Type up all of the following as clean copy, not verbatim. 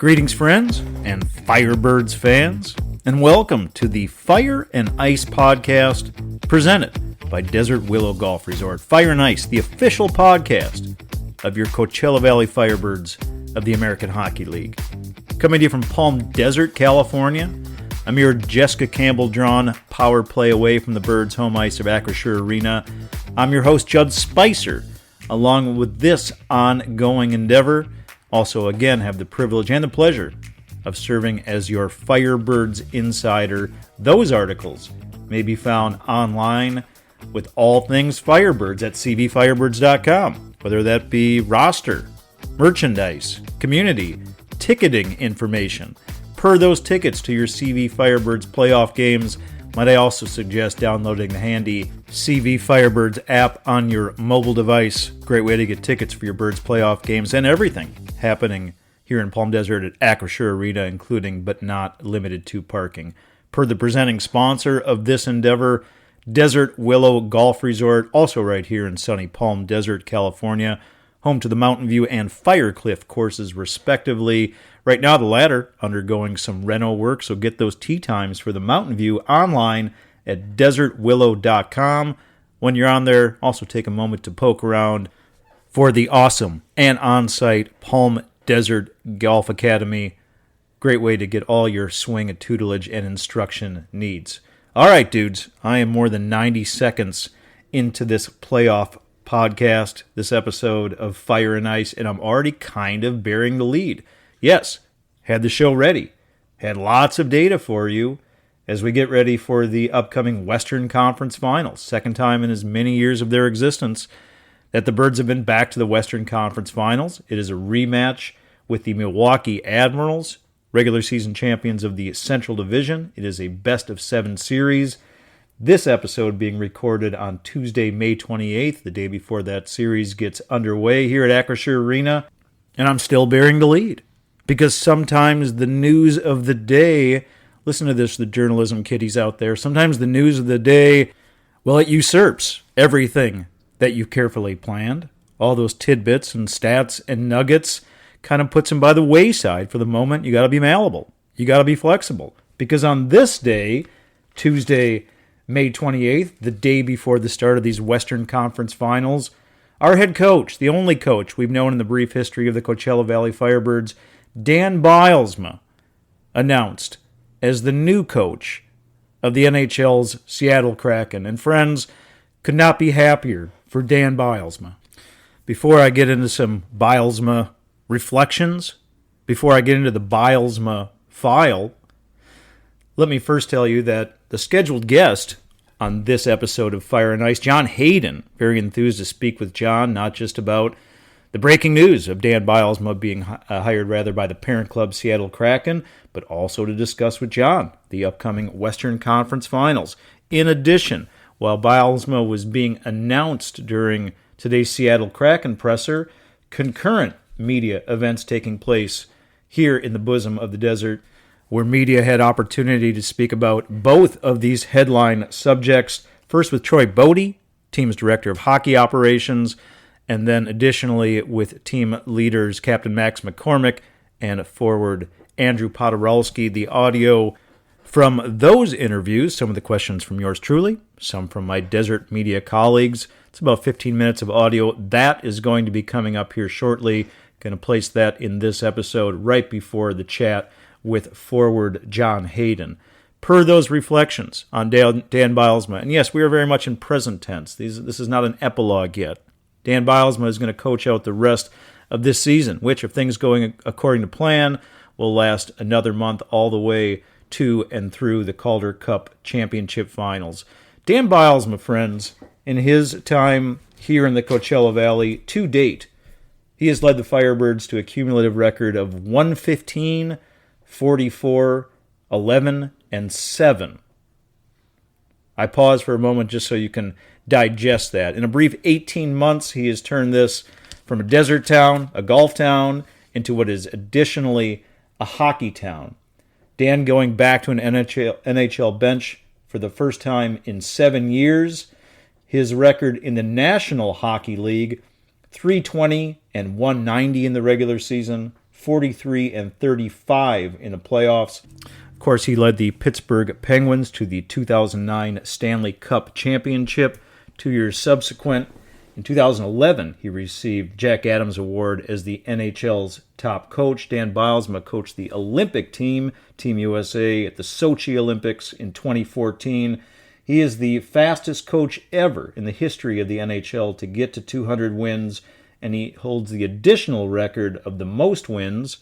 Greetings, friends and Firebirds fans, and welcome to the Fire and Ice podcast presented by Desert Willow Golf Resort. Fire and Ice, the official podcast of your Coachella Valley Firebirds of the American Hockey League. Coming to you from Palm Desert, California, I'm your Jessica Campbell-drawn power play away from the Birds' home ice of Acrisure Arena. I'm your host, Judd Spicer, along with this ongoing endeavor. Also, again, have the privilege and the pleasure of serving as your Firebirds insider. Those articles may be found online with all things Firebirds at cvfirebirds.com, whether that be roster, merchandise, community, ticketing information. Per those tickets to your CV Firebirds playoff games, might I also suggest downloading the handy CV Firebirds app on your mobile device. Great way to get tickets for your Birds playoff games and everything happening here in Palm Desert at Acrisure Arena, including but not limited to parking. Per the presenting sponsor of this endeavor, Desert Willow Golf Resort, also right here in sunny Palm Desert, California, home to the Mountain View and Firecliff courses respectively. Right now, the latter undergoing some reno work, so get those tee times for the Mountain View online at desertwillow.com. When you're on there, also take a moment to poke around for the awesome and on-site Palm Desert Golf Academy. Great way to get all your swing, tutelage, and instruction needs. All right, dudes, I am more than 90 seconds into this playoff podcast, this episode of Fire and Ice, and I'm already kind of bearing the lead. Yes, had the show ready, had lots of data for you as we get ready for the upcoming Western Conference Finals. Second time in as many years of their existence that the Birds have been back to the Western Conference Finals. It is a rematch with the Milwaukee Admirals, regular season champions of the Central Division. It is a best-of-7 series. This episode being recorded on Tuesday, May 28th, the day before that series gets underway here at Acrisure Arena, and I'm still bearing the lead. Because sometimes the news of the day, listen to this, the journalism kiddies out there, sometimes the news of the day, well, it usurps everything that you carefully planned. All those tidbits and stats and nuggets kind of puts them by the wayside for the moment. You got to be malleable. You got to be flexible. Because on this day, Tuesday, May 28th, the day before the start of these Western Conference Finals, our head coach, the only coach we've known in the brief history of the Coachella Valley Firebirds, Dan Bylsma, announced as the new coach of the NHL's Seattle Kraken. And friends, could not be happier for Dan Bylsma. Before I get into some Bylsma reflections, before I get into the Bylsma file, let me first tell you that the scheduled guest on this episode of Fire and Ice, John Hayden, very enthused to speak with John, not just about the breaking news of Dan Bylsma being hired by the parent club Seattle Kraken, but also to discuss with John the upcoming Western Conference Finals. In addition, while Bylsma was being announced during today's Seattle Kraken presser, concurrent media events taking place here in the bosom of the desert, where media had opportunity to speak about both of these headline subjects, first with Troy Bodie, team's director of hockey operations, and then additionally with team leaders Captain Max McCormick and forward Andrew Podorowski. The audio from those interviews, some of the questions from yours truly, some from my desert media colleagues. It's about 15 minutes of audio. That is going to be coming up here shortly. Going to place that in this episode right before the chat with forward John Hayden. Per those reflections on Dan Bylsma, and yes, we are very much in present tense. This is not an epilogue yet. Dan Bylsma is going to coach out the rest of this season, which, if things going according to plan, will last another month all the way to and through the Calder Cup Championship Finals. Dan Bylsma, friends, in his time here in the Coachella Valley to date, he has led the Firebirds to a cumulative record of 115, 44, 11, and 7. I pause for a moment just so you can digest that. In a brief 18 months, he has turned this from a desert town, a golf town, into what is additionally a hockey town. Dan going back to an NHL bench for the first time in 7 years. His record in the National Hockey League, 320 and 190 in the regular season, 43-35 in the playoffs. Of course, he led the Pittsburgh Penguins to the 2009 Stanley Cup Championship. 2 years subsequent, in 2011, he received Jack Adams Award as the NHL's top coach. Dan Bylsma coached the Olympic team, Team USA, at the Sochi Olympics in 2014. He is the fastest coach ever in the history of the NHL to get to 200 wins, and he holds the additional record of the most wins,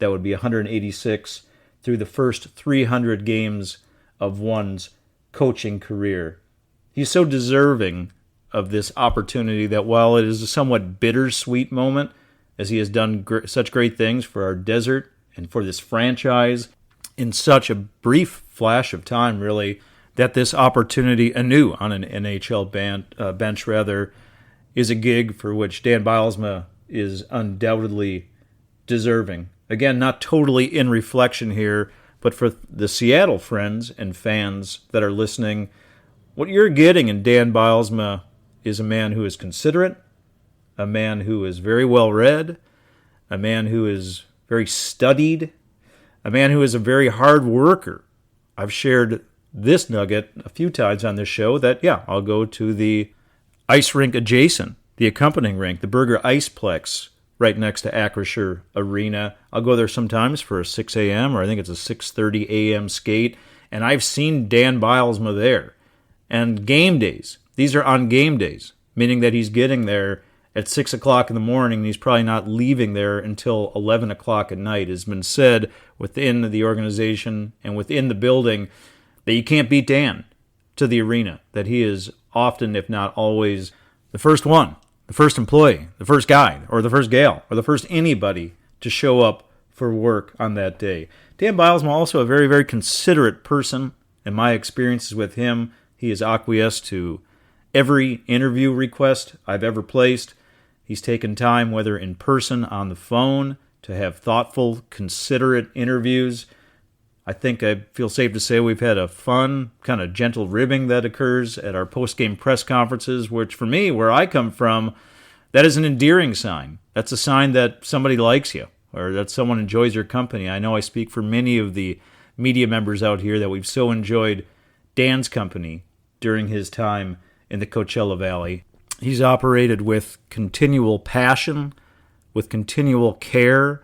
that would be 186, through the first 300 games of one's coaching career. He's so deserving of this opportunity that while it is a somewhat bittersweet moment, as he has done such great things for our desert and for this franchise in such a brief flash of time, really, that this opportunity anew on an NHL bench is a gig for which Dan Bylsma is undoubtedly deserving. Again, not totally in reflection here, but for the Seattle friends and fans that are listening, what you're getting in Dan Bylsma is a man who is considerate, a man who is very well read, a man who is very studied, a man who is a very hard worker. I've shared this nugget a few times on this show that, I'll go to the ice rink adjacent, the accompanying rink, the Burger Iceplex, right next to Acrisure Arena. I'll go there sometimes for a 6 a.m. or I think it's a 6:30 a.m. skate, and I've seen Dan Bylsma there. And game days, these are on game days, meaning that he's getting there at 6 o'clock in the morning, and he's probably not leaving there until 11 o'clock at night. It has been said within the organization and within the building that you can't beat Dan to the arena, that he is often, if not always, the first one, the first employee, the first guy, or the first gal, or the first anybody to show up for work on that day. Dan Bylsma, also a very, very considerate person. In my experiences with him, he has acquiesced to every interview request I've ever placed. He's taken time, whether in person, on the phone, to have thoughtful, considerate interviews. I think I feel safe to say we've had a fun, kind of gentle ribbing that occurs at our post-game press conferences, which for me, where I come from, that is an endearing sign. That's a sign that somebody likes you or that someone enjoys your company. I know I speak for many of the media members out here that we've so enjoyed Dan's company during his time in the Coachella Valley. He's operated with continual passion, with continual care,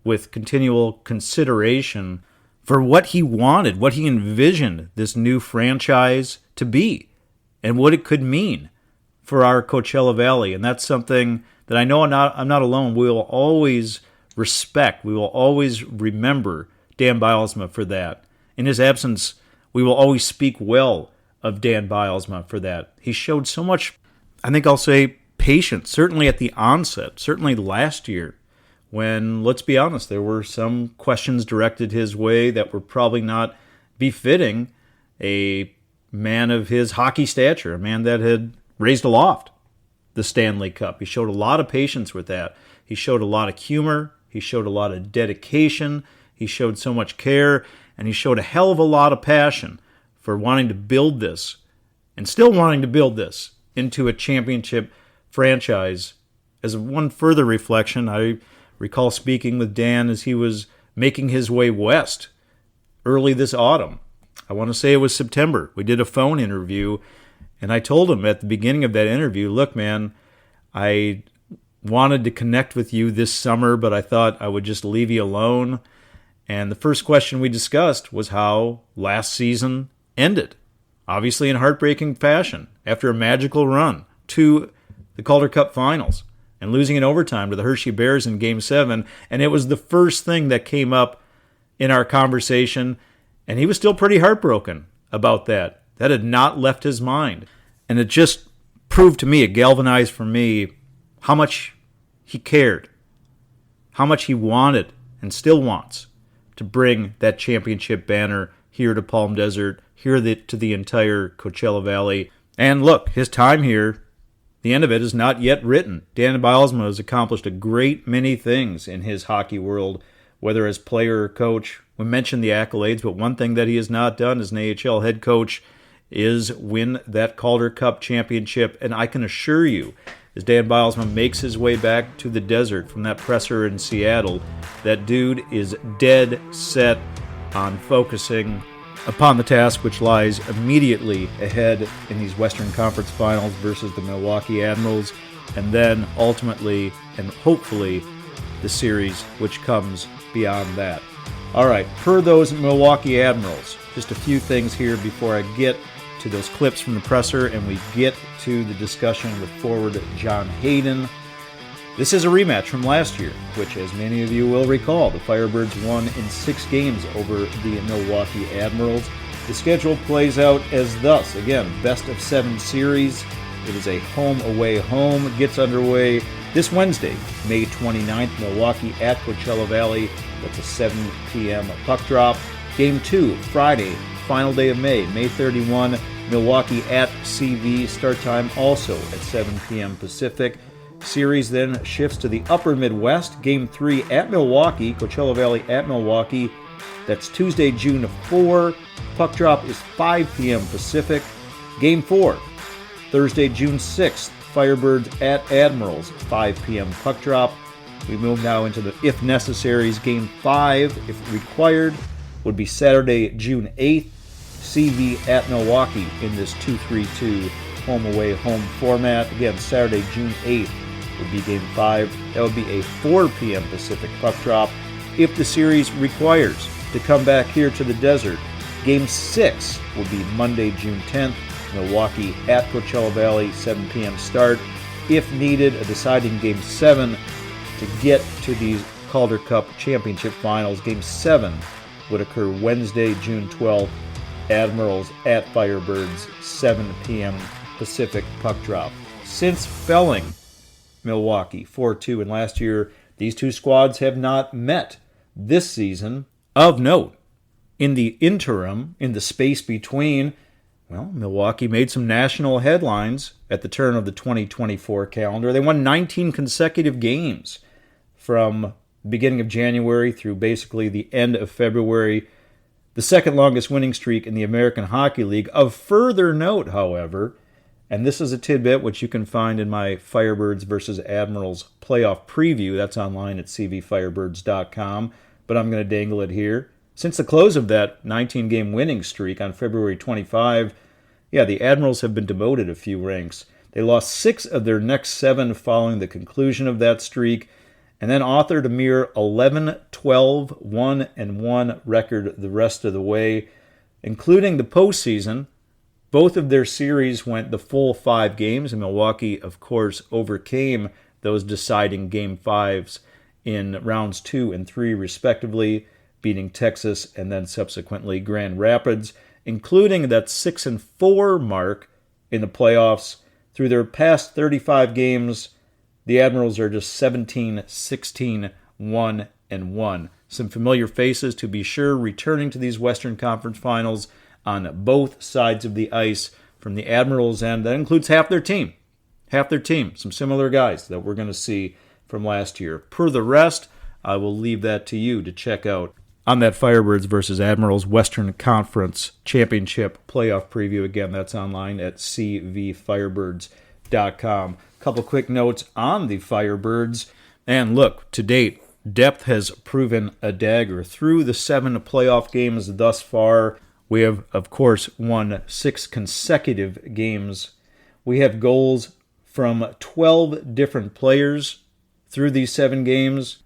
with continual consideration for what he wanted, what he envisioned this new franchise to be, and what it could mean for our Coachella Valley. And that's something that I know I'm not alone. We will always respect, we will always remember Dan Bylsma for that. In his absence, we will always speak well of Dan Bylsma for that. He showed so much, I think I'll say, patience, certainly at the onset, certainly last year, when, let's be honest, there were some questions directed his way that were probably not befitting a man of his hockey stature, a man that had raised aloft the Stanley Cup. He showed a lot of patience with that. He showed a lot of humor. He showed a lot of dedication. He showed so much care, and he showed a hell of a lot of passion for wanting to build this, and still wanting to build this, into a championship franchise. As one further reflection, I recall speaking with Dan as he was making his way west early this autumn. I want to say it was September. We did a phone interview, and I told him at the beginning of that interview, look, man, I wanted to connect with you this summer, but I thought I would just leave you alone. And the first question we discussed was how last season ended, obviously in heartbreaking fashion, after a magical run to the Calder Cup Finals and losing in overtime to the Hershey Bears in Game 7. And it was the first thing that came up in our conversation, and he was still pretty heartbroken about that. That had not left his mind. And it just proved to me, it galvanized for me, how much he cared, how much he wanted and still wants to bring that championship banner here to Palm Desert, here to the entire Coachella Valley. And look, his time here, the end of it is not yet written. Dan Bylsma has accomplished a great many things in his hockey world, whether as player or coach. We mentioned the accolades, but one thing that he has not done as an AHL head coach is win that Calder Cup championship. And I can assure you as Dan Bylsma makes his way back to the desert from that presser in Seattle. That dude is dead set on focusing upon the task which lies immediately ahead in these Western Conference Finals versus the Milwaukee Admirals, and then ultimately and hopefully the series which comes beyond that. All right, per those Milwaukee Admirals, just a few things here before I get to those clips from the presser and we get to the discussion with forward John Hayden. This is a rematch from last year, which, as many of you will recall, the Firebirds won in 6 games over the Milwaukee Admirals. The schedule plays out as thus. Again, best of 7 series. It is a home-away home. Gets underway this Wednesday, May 29th, Milwaukee at Coachella Valley. That's a 7 p.m. puck drop. Game 2, Friday, final day of May, May 31, Milwaukee at CV. Start time also at 7 p.m. Pacific. Series then shifts to the upper Midwest. Game 3 at Milwaukee, Coachella Valley at Milwaukee. That's Tuesday, June 4. Puck drop is 5 p.m. Pacific. Game 4, Thursday, June 6th, Firebirds at Admirals, 5 p.m. puck drop. We move now into the if necessaries. Game 5, if required, would be Saturday, June 8th. CV at Milwaukee in this 2-3-2 home-away-home format. Again, Saturday, June 8th would be Game 5. That would be a 4 p.m. Pacific puck drop. If the series requires to come back here to the desert, Game 6 will be Monday, June 10th. Milwaukee at Coachella Valley, 7 p.m. start. If needed, a deciding Game 7 to get to these Calder Cup Championship Finals. Game 7 would occur Wednesday, June 12th. Admirals at Firebirds, 7 p.m. Pacific puck drop. Since felling Milwaukee 4-2 and last year, these two squads have not met this season. Of note, in the interim, in the space between, well, Milwaukee made some national headlines at the turn of the 2024 calendar. They won 19 consecutive games from the beginning of January through basically the end of February. The second longest winning streak in the American Hockey League. Of further note, however, and this is a tidbit which you can find in my Firebirds versus Admirals playoff preview. That's online at cvfirebirds.com, but I'm going to dangle it here. Since the close of that 19-game winning streak on February 25, the Admirals have been demoted a few ranks. They lost 6 of their next 7 following the conclusion of that streak, and then authored a mere 11-12, 1-1 record the rest of the way, including the postseason. Both of their series went the full 5 games, and Milwaukee, of course, overcame those deciding Game 5s in rounds 2 and 3, respectively, beating Texas and then subsequently Grand Rapids, including that 6-4 mark in the playoffs. Through their past 35 games, the Admirals are just 17-16, 1-1. Some familiar faces, to be sure, returning to these Western Conference Finals on both sides of the ice from the Admirals' end. That includes half their team. Some similar guys that we're going to see from last year. Per the rest, I will leave that to you to check out on that Firebirds versus Admirals Western Conference Championship playoff preview. Again, that's online at cvfirebirds.com. Couple quick notes on the Firebirds. And look, to date, depth has proven a dagger. Through the 7 playoff games thus far, we have, of course, won 6 consecutive games. We have goals from 12 different players through these 7 games.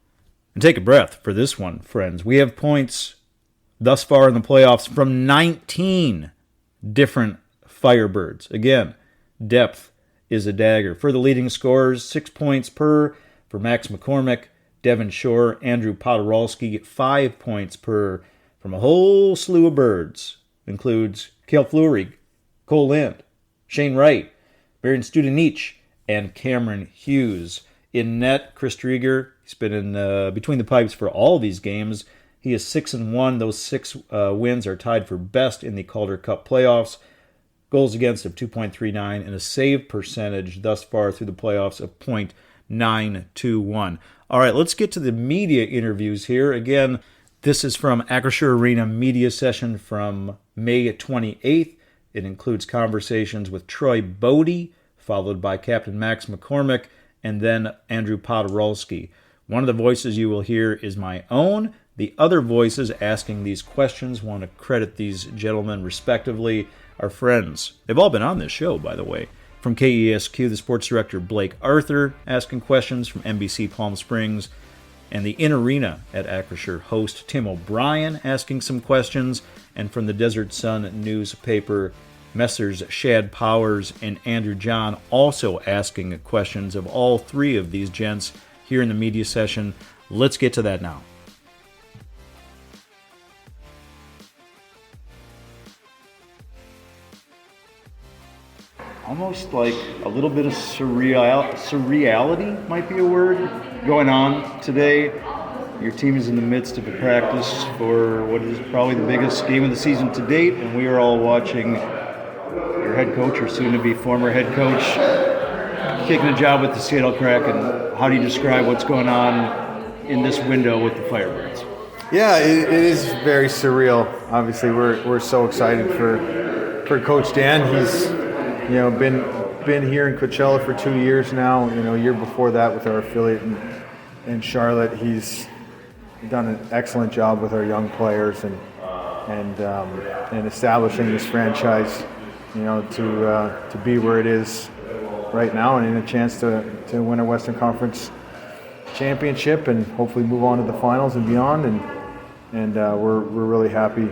And take a breath for this one, friends. We have points thus far in the playoffs from 19 different Firebirds. Again, depth is a dagger. For the leading scorers, 6 points per for Max McCormick, Devin Shore, Andrew Podorowski, 5 points per from a whole slew of birds. Includes Cale Fleury, Cole Lind, Shane Wright, Marian Studenich, and Cameron Hughes. In net, Chris Drieger, he's been in between the pipes for all these games. He is 6-1. Those 6 wins are tied for best in the Calder Cup playoffs. Goals against of 2.39 and a save percentage thus far through the playoffs of .921. All right, let's get to the media interviews here. Again, this is from Acrisure Arena media session from May 28th. It includes conversations with Troy Bodie, followed by Captain Max McCormick, and then Andrew Podorowski. One of the voices you will hear is my own. The other voices asking these questions, want to credit these gentlemen respectively, are friends. They've all been on this show, by the way. From KESQ, the sports director Blake Arthur asking questions from NBC Palm Springs, and the In Arena at Acrisure host Tim O'Brien asking some questions, and from the Desert Sun newspaper, Messrs. Shad Powers and Andrew John also asking questions of all three of these gents here in the media session. Let's get to that now. Almost like a little bit of surreality might be a word going on today. Your team is in the midst of a practice for what is probably the biggest game of the season to date, and we are all watching your head coach, or soon-to-be former head coach, taking a job with the Seattle Kraken. How do you describe what's going on in this window with the Firebirds? Yeah, it is very surreal. Obviously, we're so excited for Coach Dan. He's been here in Coachella for 2 years now. A year before that with our affiliate in Charlotte. He's done an excellent job with our young players and establishing this franchise. To be where it is right now, and in a chance to win a Western Conference championship and hopefully move on to the finals and beyond. And we're really happy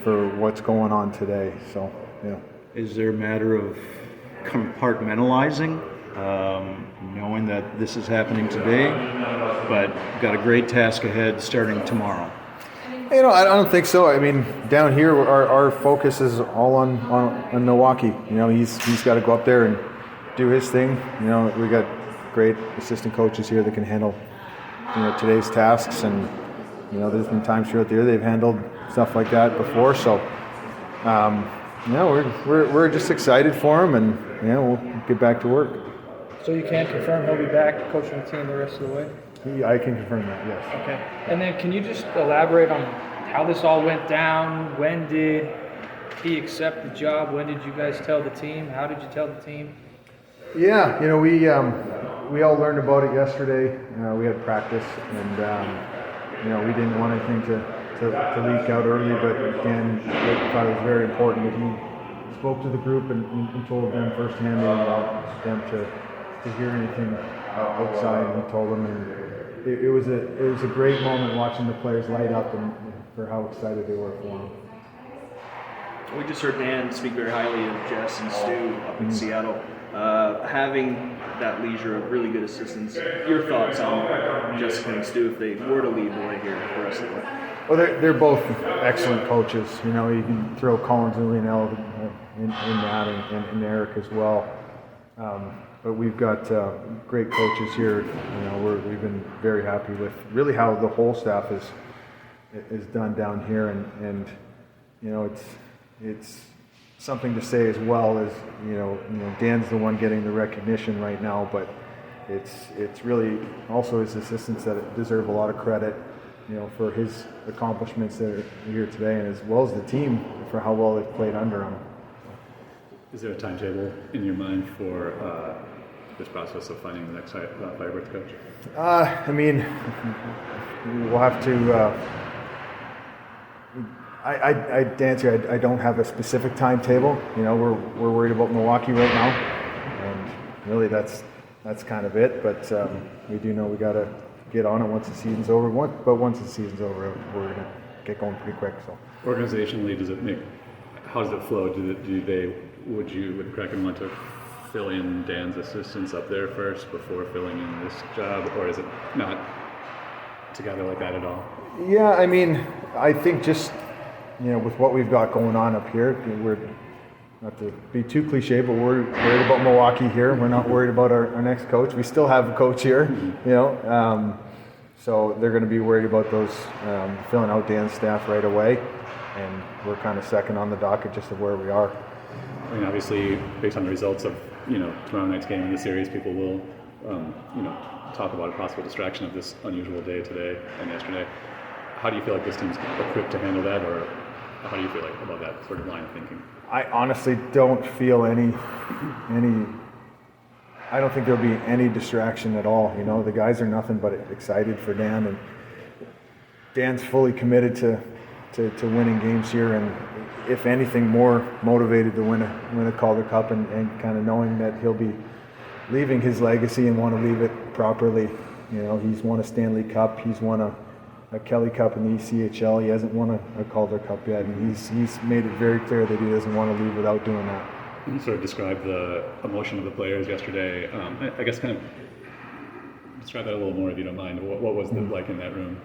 for what's going on today. So yeah. Is there a matter of compartmentalizing, knowing that this is happening today, but got a great task ahead starting tomorrow? I don't think so. I mean, down here, our focus is all on Milwaukee. He's got to go up there and do his thing. We got great assistant coaches here that can handle today's tasks, and there's been times throughout the year they've handled stuff like that before. So we're just excited for him, and we'll get back to work. So you can confirm he'll be back coaching the team the rest of the way? I can confirm that, yes. Okay. And then can you just elaborate on how this all went down? When did he accept the job? When did you guys tell the team? How did you tell the team? Yeah, we all learned about it yesterday. We had practice, and we didn't want anything to leak out early, but again, I thought it was very important that he spoke to the group and told them firsthand. They didn't want them to hear anything outside, and he told them, and it was a great moment watching the players light up and for how excited they were for him. We just heard Dan speak very highly of Jess and Stu up in Seattle. Having that leisure of really good assistants, your thoughts on Jessica and Stu if they were to leave the way here for the rest of the way? Well, they're both excellent coaches. You can throw Collins and Lionel in that, and Eric as well. But we've got great coaches here. We've been very happy with really how the whole staff is done down here, and it's something to say as well as Dan's the one getting the recognition right now, but it's really also his assistants that deserve a lot of credit, for his accomplishments that are here today, and as well as the team for how well they've played under him. Is there a timetable in your mind for this process of finding the next Firebirds coach? I mean, we'll have to. To answer, I don't have a specific timetable. We're worried about Milwaukee right now, and really that's kind of it. But we do know we got to get on it once the season's over. But once the season's over, we're gonna get going pretty quick. So organizationally, how does it flow? Would the Kraken want to fill in Dan's assistants up there first before filling in this job, or is it not together like that at all? Yeah, I mean, I think just with what we've got going on up here, we're not to be too cliche, but we're worried about Milwaukee here. We're not worried about our next coach. We still have a coach here, so they're going to be worried about those filling out Dan's staff right away, and we're kind of second on the docket just of where we are. I mean, obviously, based on the results of tomorrow night's game in the series, people will talk about a possible distraction of this unusual day today and yesterday. How do you feel like this team's equipped to handle that, or how do you feel like about that sort of line of thinking? I honestly don't feel any I don't think there'll be any distraction at all. You know, the guys are nothing but excited for Dan, and Dan's fully committed to winning games here, and if anything, more motivated to win a Calder Cup, and kind of knowing that he'll be leaving his legacy and want to leave it properly. You know, he's won a Stanley Cup, he's won a Kelly Cup in the ECHL. He hasn't won a Calder Cup yet, and he's made it very clear that he doesn't want to leave without doing that. Can you sort of describe the emotion of the players yesterday? I guess kind of describe that a little more if you don't mind. What was it like in that room?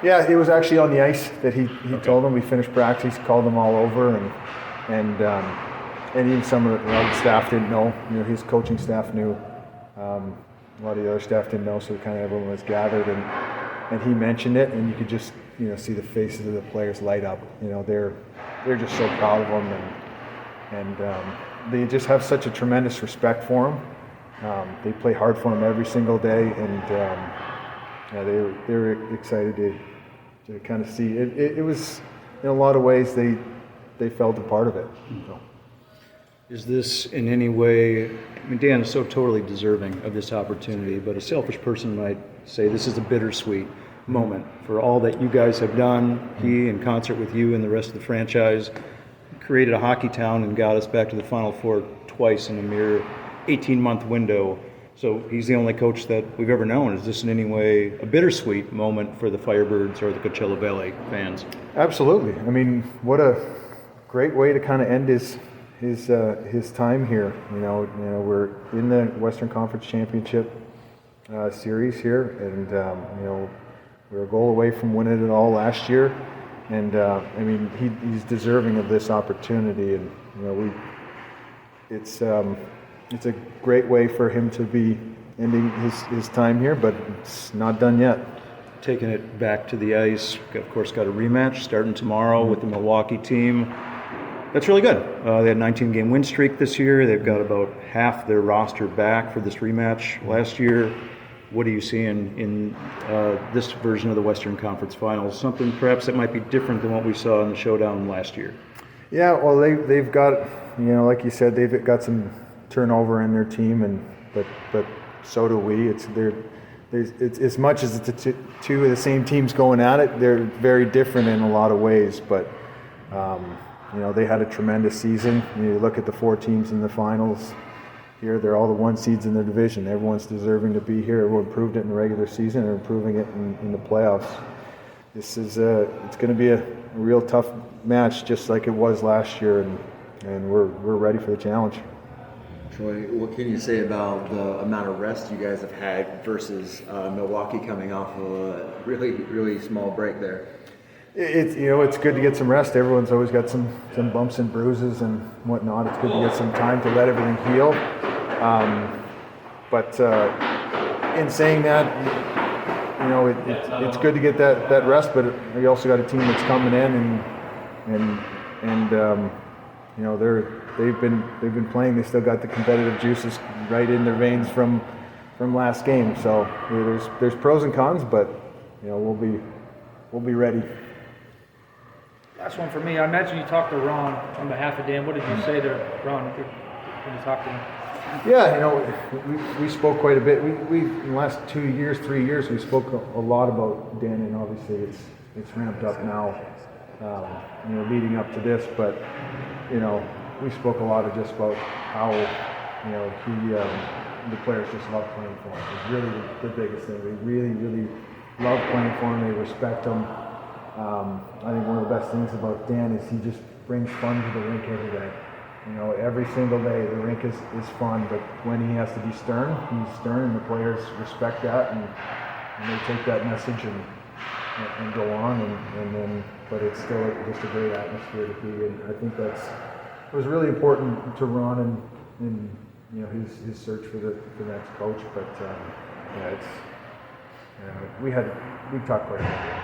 Yeah, it was actually on the ice that he told them. We finished practice, called them all over, and even some of the staff didn't know. You know, his coaching staff knew. A lot of the other staff didn't know, so kind of everyone was gathered, and he mentioned it, and you could just see the faces of the players light up. You know, they're just so proud of him, and they just have such a tremendous respect for him. They play hard for him every single day, and they were excited to kind of see it. It was, in a lot of ways, they felt a part of it. So. Is this in any way, I mean, Dan is so totally deserving of this opportunity, but a selfish person might say this is a bittersweet moment for all that you guys have done. He, in concert with you and the rest of the franchise, created a hockey town and got us back to the Final Four twice in a mere 18-month window. So he's the only coach that we've ever known. Is this in any way a bittersweet moment for the Firebirds or the Coachella Valley fans? Absolutely. I mean, what a great way to kind of end his time here. You know, we're in the Western Conference Championship series here, and we're a goal away from winning it all last year. And I mean, he's deserving of this opportunity, and it's a great way for him to be ending his time here, but it's not done yet. Taking it back to the ice, of course, got a rematch starting tomorrow with the Milwaukee team. That's really good. They had a 19-game win streak this year. They've got about half their roster back for this rematch last year. What are you seeing in this version of the Western Conference Finals? Something perhaps that might be different than what we saw in the showdown last year. Yeah, well, they've got, like you said, they've got some turnover in their team, but so do we. It's as much as it's two of the same teams going at it. They're very different in a lot of ways, but they had a tremendous season. You look at the four teams in the finals. Here, they're all the one seeds in their division. Everyone's deserving to be here. Everyone proved it in the regular season and improving it in the playoffs. This is it's going to be a real tough match, just like it was last year, and we're ready for the challenge. Troy, what can you say about the amount of rest you guys have had versus Milwaukee coming off of a really, really small break there? It's good to get some rest. Everyone's always got some bumps and bruises and whatnot. It's good to get some time to let everything heal. But in saying that, it's good to get that rest. But we also got a team that's coming in and they've been playing. They still got the competitive juices right in their veins from last game. So there's pros and cons, but we'll be ready. Last one for me. I imagine you talked to Ron on behalf of Dan. What did you say to Ron when you talked to him? Yeah, we spoke quite a bit. We in the last 3 years, we spoke a lot about Dan, and obviously it's ramped up now, leading up to this. But we spoke a lot of just about how the players just love playing for him. It's really the biggest thing. They really, really love playing for him. They respect him. I think one of the best things about Dan is he just brings fun to the rink every day. Every single day the rink is fun, but when he has to be stern, he's stern, and the players respect that, and they take that message and go on, and then, but it's still just a great atmosphere to be in. I think it was really important to Ron and his search for the next coach, but we talked quite a bit.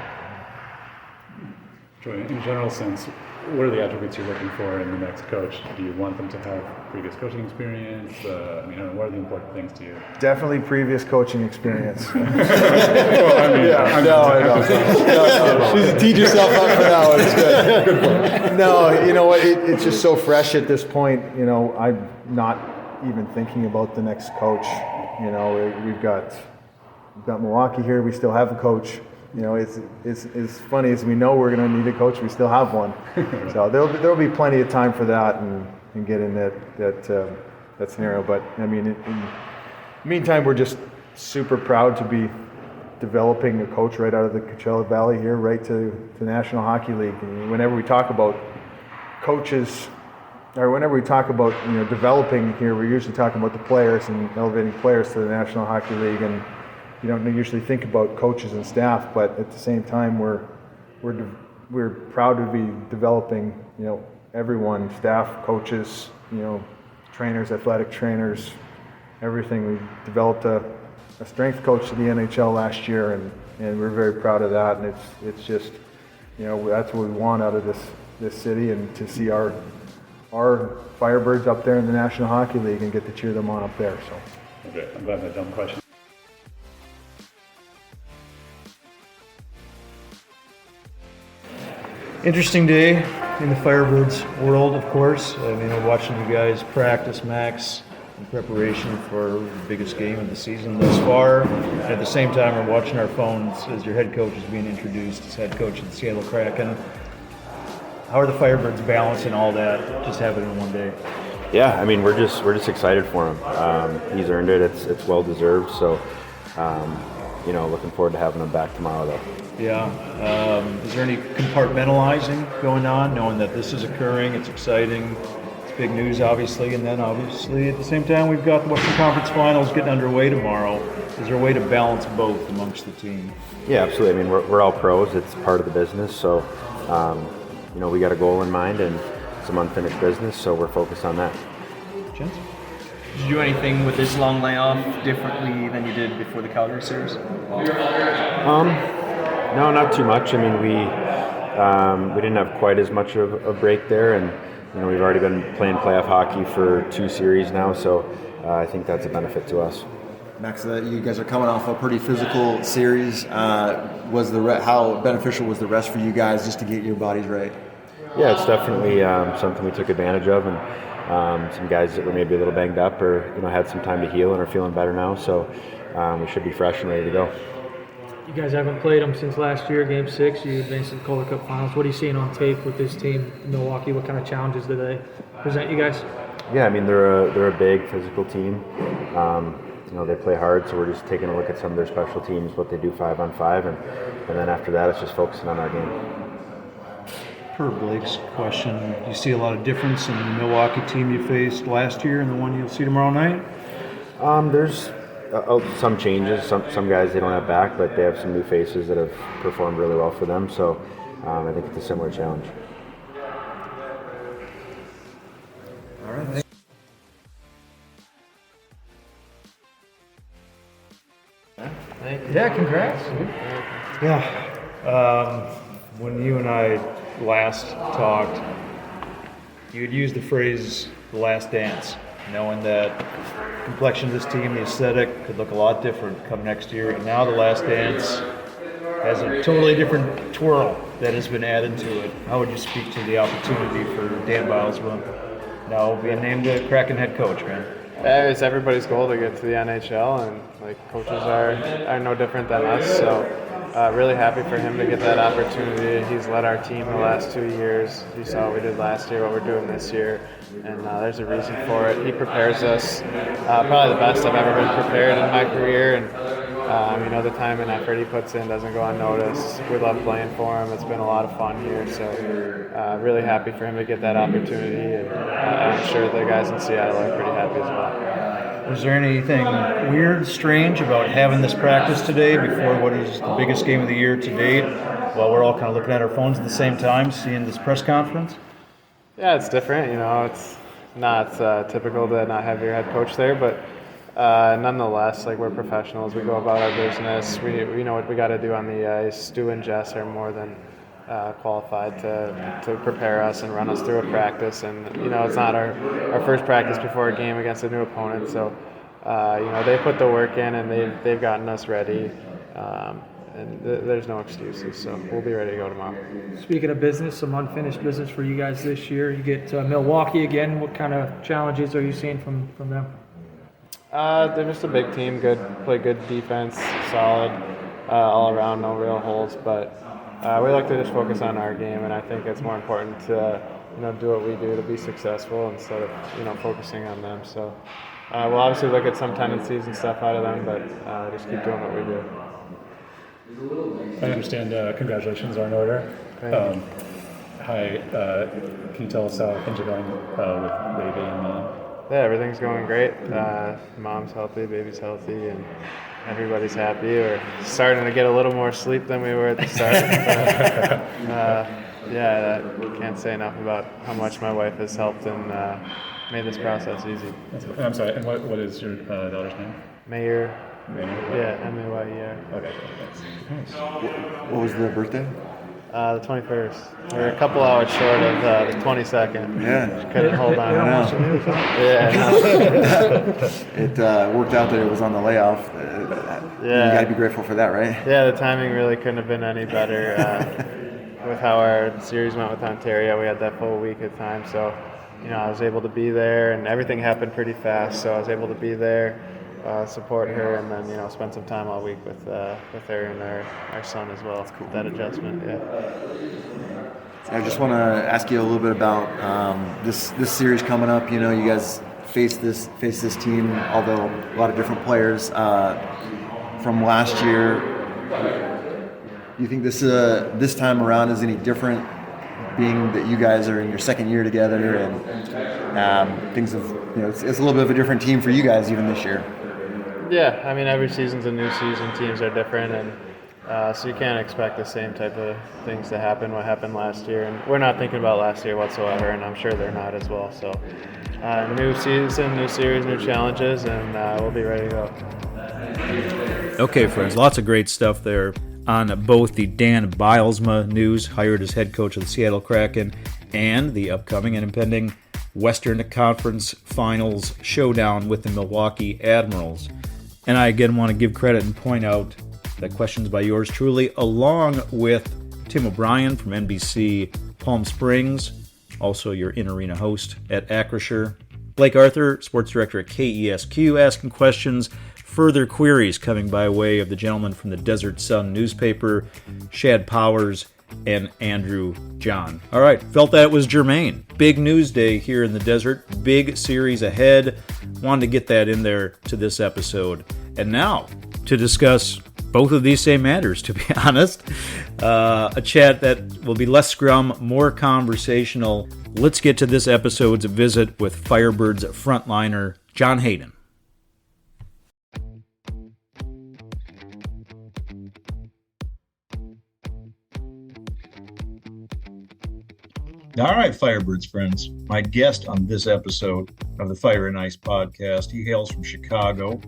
Troy, in a general sense, what are the attributes you're looking for in the next coach? Do you want them to have previous coaching experience? What are the important things to you? Definitely previous coaching experience. Well, I know. Teach yourself up for that one. It's good. No, you know what? It's just so fresh at this point. I'm not even thinking about the next coach. You know, we've got Milwaukee here. We still have a coach. You know, it's as funny as we know we're going to need a coach. We still have one. So there'll be plenty of time for that and get in that scenario. But I mean, in the meantime, we're just super proud to be developing a coach right out of the Coachella Valley here, right to the National Hockey League. And whenever we talk about coaches, or whenever we talk about developing here, we're usually talking about the players and elevating players to the National Hockey League, and you don't usually think about coaches and staff. But at the same time, we're proud to be developing everyone, staff, coaches, trainers, athletic trainers, everything. We developed a strength coach to the NHL last year, and we're very proud of that. And it's just that's what we want out of this city, and to see our Firebirds up there in the National Hockey League and get to cheer them on up there. So. Okay, I'm glad that dumb question. Interesting day in the Firebirds world, of course. I mean, watching you guys practice, Max, in preparation for the biggest game of the season thus far. And at the same time, we're watching our phones as your head coach is being introduced as head coach of the Seattle Kraken. How are the Firebirds balancing all that, just having it in one day? Yeah, I mean, we're just excited for him. He's earned it. It's well deserved. So, looking forward to having him back tomorrow, though. Yeah. Is there any compartmentalizing going on, knowing that this is occurring? It's exciting. It's big news, obviously. And then, obviously, at the same time, we've got the Western Conference Finals getting underway tomorrow. Is there a way to balance both amongst the team? Yeah, absolutely. I mean, we're all pros. It's part of the business. So, we got a goal in mind and some unfinished business. So we're focused on that. Gents? Did you do anything with this long layoff differently than you did before the Calgary series? No, not too much. I mean, we didn't have quite as much of a break there, and we've already been playing playoff hockey for 2 series now, so I think that's a benefit to us. Max, you guys are coming off a pretty physical series. How beneficial was the rest for you guys just to get your bodies right? Yeah, it's definitely something we took advantage of, and some guys that were maybe a little banged up or had some time to heal and are feeling better now, so we should be fresh and ready to go. You guys haven't played them since last year, Game 6. You advanced to the Calder Cup Finals. What are you seeing on tape with this team in Milwaukee? What kind of challenges do they present you guys? Yeah, I mean, they're a big physical team. They play hard, so we're just taking a look at some of their special teams, what they do 5-on-5, and then after that, it's just focusing on our game. Per Blake's question, do you see a lot of difference in the Milwaukee team you faced last year and the one you'll see tomorrow night? There's some changes. Some guys they don't have back, but they have some new faces that have performed really well for them. So I think it's a similar challenge. All right. Yeah, congrats. Yeah. When you and I last talked, you had used the phrase "the last dance," knowing that complexion of this team, the aesthetic, could look a lot different come next year. And now the last dance has a totally different twirl that has been added to it. How would you speak to the opportunity for Dan Bylsma now being named the Kraken head coach, man? It's everybody's goal to get to the NHL, and coaches are no different than us. So really happy for him to get that opportunity. He's led our team the last 2 years. You saw what we did last year, what we're doing this year, and there's a reason for it. He prepares us probably the best I've ever been prepared in my career, and the time and effort he puts in doesn't go unnoticed. We love playing for him. It's been a lot of fun here, so really happy for him to get that opportunity, and I'm sure the guys in Seattle are pretty happy as well. Was there anything weird, strange about having this practice today before what is the biggest game of the year to date, while we're all kind of looking at our phones at the same time, seeing this press conference? Yeah, it's different. It's not typical to not have your head coach there, but nonetheless, we're professionals. We go about our business. We know what we got to do on the ice. Stu and Jess are more than qualified to prepare us and run us through a practice. And it's not our first practice before a game against a new opponent. So they put the work in, and they've gotten us ready. and there's no excuses. So we'll be ready to go tomorrow. Speaking of business, some unfinished business for you guys this year. You get Milwaukee again. What kind of challenges are you seeing from them? They're just a big team. Play good defense, solid all around, no real holes. But we like to just focus on our game, and I think it's more important to do what we do to be successful instead of focusing on them. So we'll obviously look at some tendencies and stuff out of them, but just keep doing what we do. I understand. Congratulations are in order. Hi. Can you tell us how things are going with baby and? Yeah, everything's going great. Mom's healthy, baby's healthy, and everybody's happy. We're starting to get a little more sleep than we were at the start. I can't say enough about how much my wife has helped and made this process easy. I'm sorry, and what is your daughter's name? Mayer. Yeah, M-A-Y-E-R. Okay, thanks. What was the birthday? The 21st. We're a couple hours short of the 22nd. Yeah. Couldn't hold on. Yeah. It worked out that it was on the layoff. You got to be grateful for that, right? Yeah, the timing really couldn't have been any better. With how our series went with Ontario, we had that full week of time. So, I was able to be there, and everything happened pretty fast. So I was able to be there, support her, and then spend some time all week with her and our son as well. Cool. That adjustment, yeah. I just want to ask you a little bit about this series coming up. You guys face this team, although a lot of different players from last year. Do you think this time around is any different, being that you guys are in your second year together and things have it's a little bit of a different team for you guys even this year? Yeah, I mean, every season's a new season. Teams are different, and so you can't expect the same type of things to happen. What happened last year, and we're not thinking about last year whatsoever, and I'm sure they're not as well. So, new season, new series, new challenges, and we'll be ready to go. Okay, friends, lots of great stuff there on both the Dan Bylsma news, hired as head coach of the Seattle Kraken, and the upcoming and impending Western Conference Finals showdown with the Milwaukee Admirals. And I again want to give credit and point out that questions by yours truly, along with Tim O'Brien from NBC Palm Springs, also your in-arena host at Acrisure, Blake Arthur, sports director at KESQ, asking questions, further queries coming by way of the gentleman from the Desert Sun newspaper, Shad Powers, and Andrew John. All right, felt that it was germane. Big news day here in the desert, big series ahead. Wanted to get that in there to this episode. And now, to discuss both of these same matters, to be honest, a chat that will be less scrum, more conversational. Let's get to this episode's visit with Firebirds frontliner John Hayden. All right, Firebirds friends. My guest on this episode of the Fire and Ice podcast, he hails from Chicago,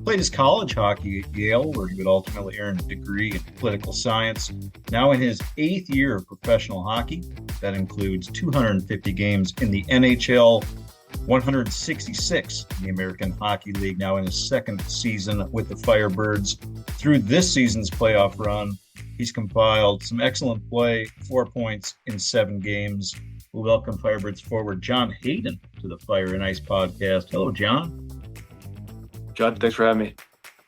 played his college hockey at Yale, where he would ultimately earn a degree in political science. Now in his 8th year of professional hockey, that includes 250 games in the NHL, 166 in the American Hockey League, now in his 2nd season with the Firebirds. Through this season's playoff run, he's compiled some excellent play, 4 points in 7 games. We'll welcome Firebirds forward John Hayden to the Fire and Ice podcast. Hello, John. John, thanks for having me.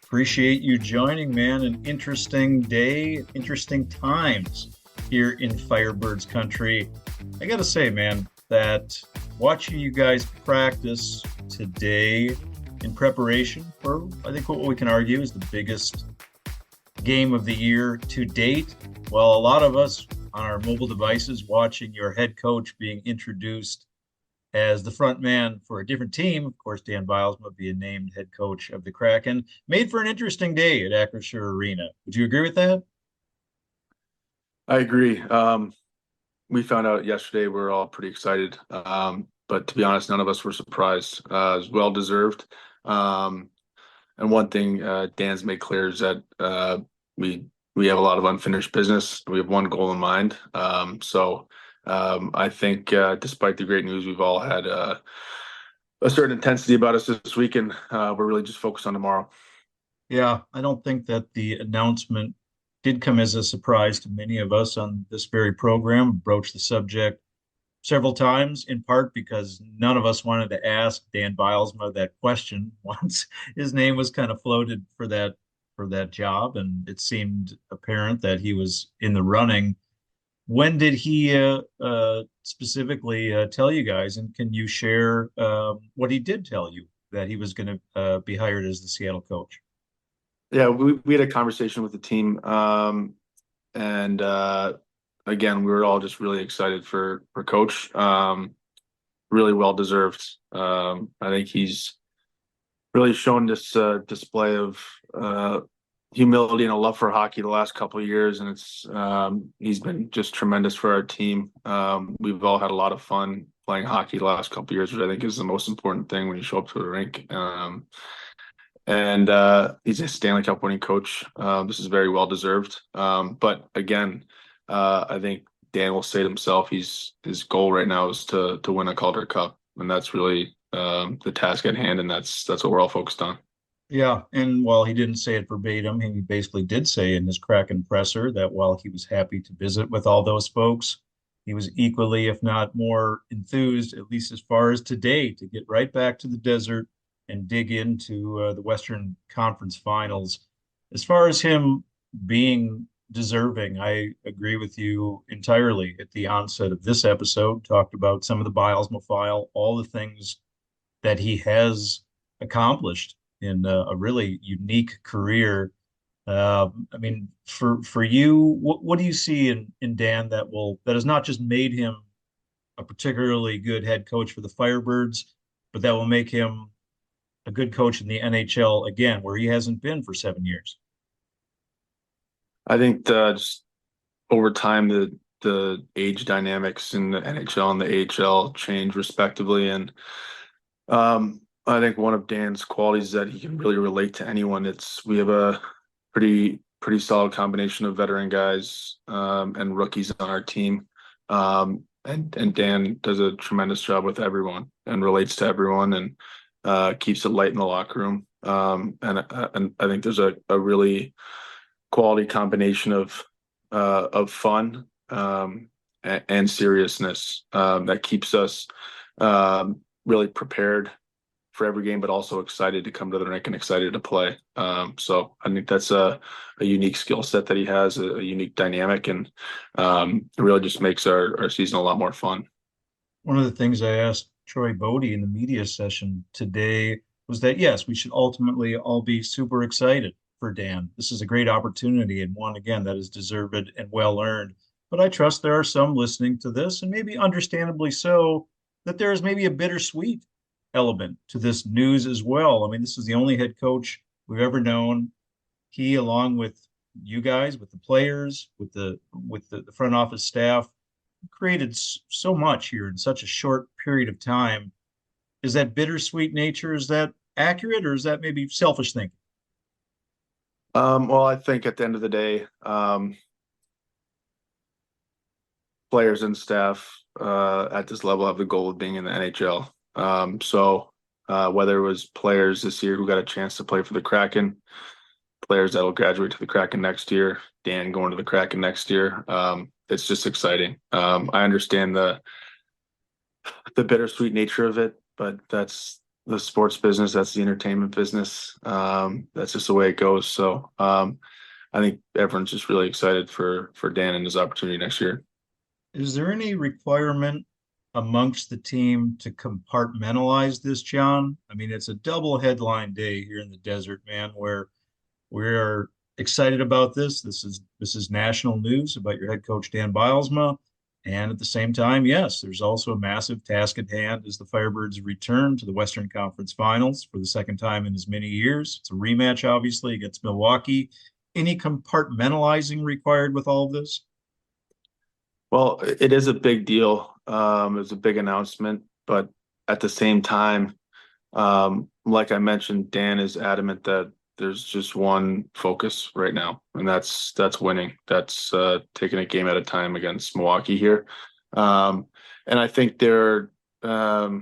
Appreciate you joining, man. An interesting day, interesting times here in Firebirds country. I got to say, man, that watching you guys practice today in preparation for, I think what we can argue is the biggest game of the year to date, while a lot of us on our mobile devices watching your head coach being introduced as the front man for a different team, of course, Dan Bylsma being named head coach of the Kraken, made for an interesting day at Acrisure Arena. Would you agree with that? I agree. We found out yesterday. We're all pretty excited, but to be honest, none of us were surprised. It was well-deserved. And one thing Dan's made clear is that we have a lot of unfinished business. We have one goal in mind. I think despite the great news, we've all had a certain intensity about us this week, and we're really just focused on tomorrow. Yeah, I don't think that the announcement did come as a surprise to many of us on this very program, broached the subject several times, in part because none of us wanted to ask Dan Bylsma that question once his name was kind of floated for that job, and it seemed apparent that he was in the running. When did he specifically tell you guys, and can you share what he did tell you that he was going to be hired as the Seattle coach? Yeah, we had a conversation with the team, and again, we were all just really excited for Coach. Really well deserved. I think he's really shown this display of humility and a love for hockey the last couple of years, and it's he's been just tremendous for our team. We've all had a lot of fun playing hockey the last couple of years, which I think is the most important thing when you show up to the rink. And he's a Stanley Cup winning coach. This is very well deserved. But again, I think Dan will say to himself, his goal right now is to win a Calder Cup, and that's really the task at hand, and that's what we're all focused on. Yeah, and while he didn't say it verbatim, he basically did say in his Kraken presser that while he was happy to visit with all those folks, he was equally, if not more, enthused, at least as far as today, to get right back to the desert and dig into the Western Conference Finals. As far as him being deserving, I agree with you entirely. At the onset of this episode, talked about some of the Bylsma file, all the things that he has accomplished in a really unique career. I mean, for you, what do you see in Dan that has not just made him a particularly good head coach for the Firebirds, but that will make him a good coach in the NHL again, where he hasn't been for 7 years? I think just over time the age dynamics in the NHL and the AHL change respectively, and I think one of Dan's qualities is that he can really relate to anyone. We have a pretty solid combination of veteran guys and rookies on our team, and Dan does a tremendous job with everyone and relates to everyone and keeps it light in the locker room. And I think there's a really quality combination of fun and seriousness that keeps us really prepared for every game, but also excited to come to the rink and excited to play. So I think that's a unique skill set that he has, a unique dynamic, and it really just makes our season a lot more fun. One of the things I asked Troy Bodie in the media session today was that, yes, we should ultimately all be super excited for Dan. This is a great opportunity and one, again, that is deserved and well earned. But I trust there are some listening to this, and maybe understandably so, that there is maybe a bittersweet element to this news as well. I mean, this is the only head coach we've ever known. He, along with you guys, with the players, with the front office staff, created so much here in such a short period of time. Is that bittersweet nature, is that accurate, or is that maybe selfish thinking? Well, I think at the end of the day, players and staff at this level have the goal of being in the NHL. So whether it was players this year who got a chance to play for the Kraken, players that will graduate to the Kraken next year, Dan going to the Kraken next year, it's just exciting. I understand the bittersweet nature of it, but that's the sports business, that's the entertainment business. That's just the way it goes. So I think everyone's just really excited for Dan and his opportunity next year. Is there any requirement amongst the team to compartmentalize this, John? I mean, it's a double headline day here in the desert, man, where we're excited about this. This is national news about your head coach Dan Bylsma. And at the same time, yes, there's also a massive task at hand as the Firebirds return to the Western Conference Finals for the second time in as many years. It's a rematch, obviously, against Milwaukee. Any compartmentalizing required with all of this? Well, it is a big deal. It's a big announcement, but at the same time, like I mentioned, Dan is adamant that there's just one focus right now, and that's winning. That's taking a game at a time against Milwaukee here. And I think there are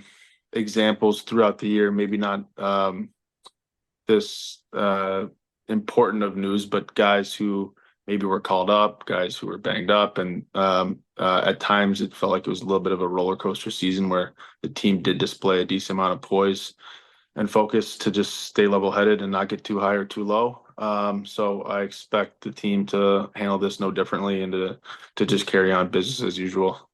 examples throughout the year, maybe not this important of news, but guys who maybe were called up, guys who were banged up, and at times it felt like it was a little bit of a roller coaster season where the team did display a decent amount of poise and focus to just stay level headed and not get too high or too low. So I expect the team to handle this no differently and to just carry on business as usual.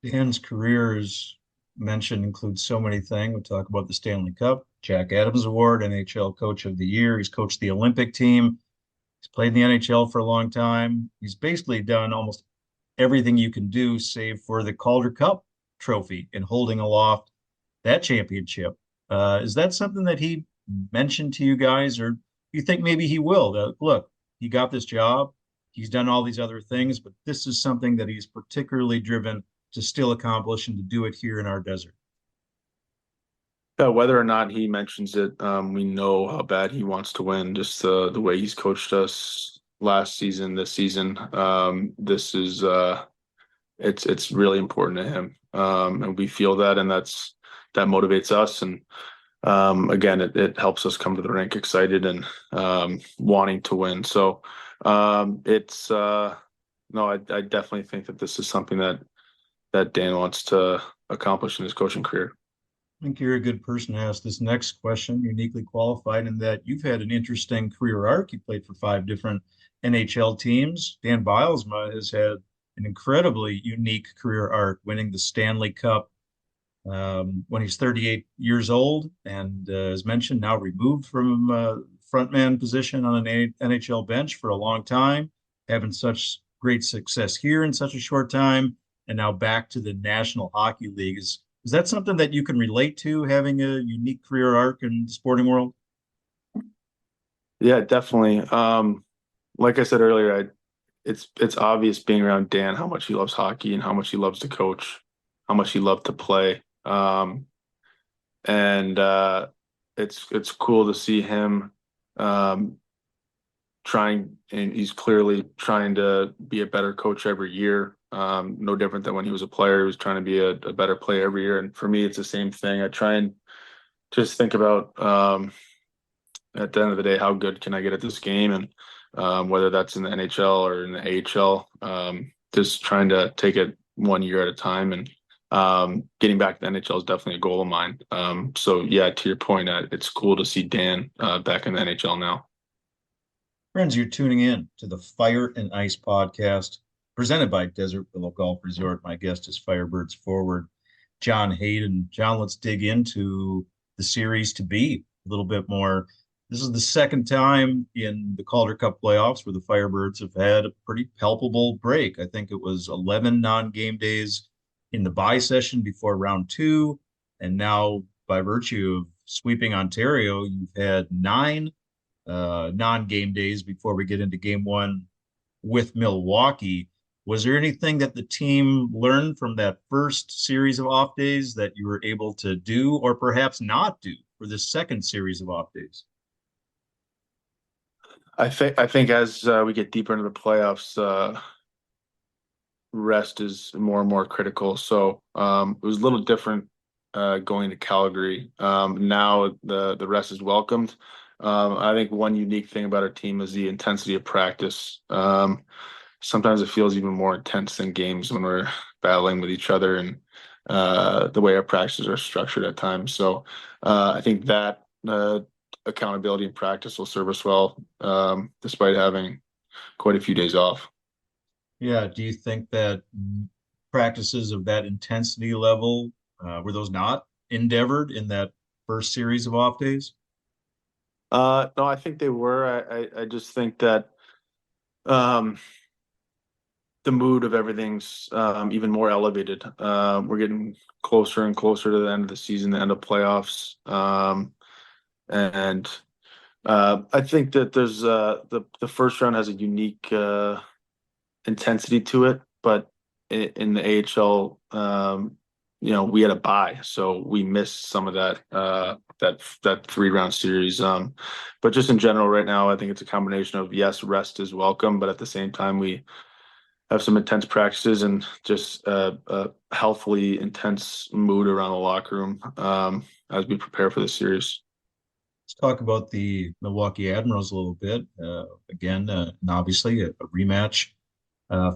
Dan's career, as mentioned, includes so many things. We talk about the Stanley Cup, Jack Adams Award, NHL Coach of the Year. He's coached the Olympic team. He's played in the NHL for a long time. He's basically done almost everything you can do, save for the Calder Cup trophy and holding aloft that championship. Is that something that he mentioned to you guys, or do you think maybe he will? Look, he got this job. He's done all these other things, but this is something that he's particularly driven to still accomplish and to do it here in our desert. Whether or not he mentions it, we know how bad he wants to win. Just the way he's coached us last season, this season. This is it's really important to him, and we feel that, and that motivates us. And again, it helps us come to the rink excited and wanting to win. So it's no, I definitely think that this is something that Dan wants to accomplish in his coaching career. I think you're a good person to ask this next question, uniquely qualified in that you've had an interesting career arc. You played for 5 different NHL teams. Dan Bylsma has had an incredibly unique career arc, winning the Stanley Cup when he's 38 years old, and as mentioned, now removed from frontman position on an NHL bench for a long time, having such great success here in such a short time, and now back to the National Hockey League. Is that something that you can relate to, having a unique career arc in the sporting world? Yeah, definitely. Like I said earlier, it's obvious being around Dan how much he loves hockey and how much he loves to coach, how much he loved to play. And it's cool to see him trying, and he's clearly trying to be a better coach every year. No different than when he was a player. He was trying to be a better player every year. And for me, it's the same thing. I try and just think about at the end of the day, how good can I get at this game? And whether that's in the NHL or in the AHL, just trying to take it 1 year at a time. And getting back to the NHL is definitely a goal of mine. So yeah, to your point, it's cool to see Dan back in the NHL now. Friends, you're tuning in to the Fire and Ice podcast presented by Desert Willow Golf Resort. My guest is Firebirds forward John Hayden. John, let's dig into the series to be a little bit more. This is the second time in the Calder Cup playoffs where the Firebirds have had a pretty palpable break. I think it was 11 non-game days in the bye session before round 2. And now, by virtue of sweeping Ontario, you've had 9 non-game days before we get into game 1 with Milwaukee. Was there anything that the team learned from that first series of off days that you were able to do or perhaps not do for this second series of off days? I think as we get deeper into the playoffs, rest is more and more critical. So it was a little different going to Calgary. Now the rest is welcomed. I think one unique thing about our team is the intensity of practice. Sometimes it feels even more intense than games when we're battling with each other, and the way our practices are structured at times. So I think that accountability in practice will serve us well, despite having quite a few days off. Yeah. Do you think that practices of that intensity level, were those not endeavored in that first series of off days? No, I think they were. I just think that the mood of everything's even more elevated. We're getting closer and closer to the end of the season, the end of playoffs. And I think that there's the first round has a unique intensity to it, but in the AHL, we had a bye, so we missed some of that that 3-round series. But just in general, right now, I think it's a combination of, yes, rest is welcome, but at the same time, we have some intense practices and just a healthily intense mood around the locker room as we prepare for the series. Let's talk about the Milwaukee Admirals a little bit. Again, and obviously a rematch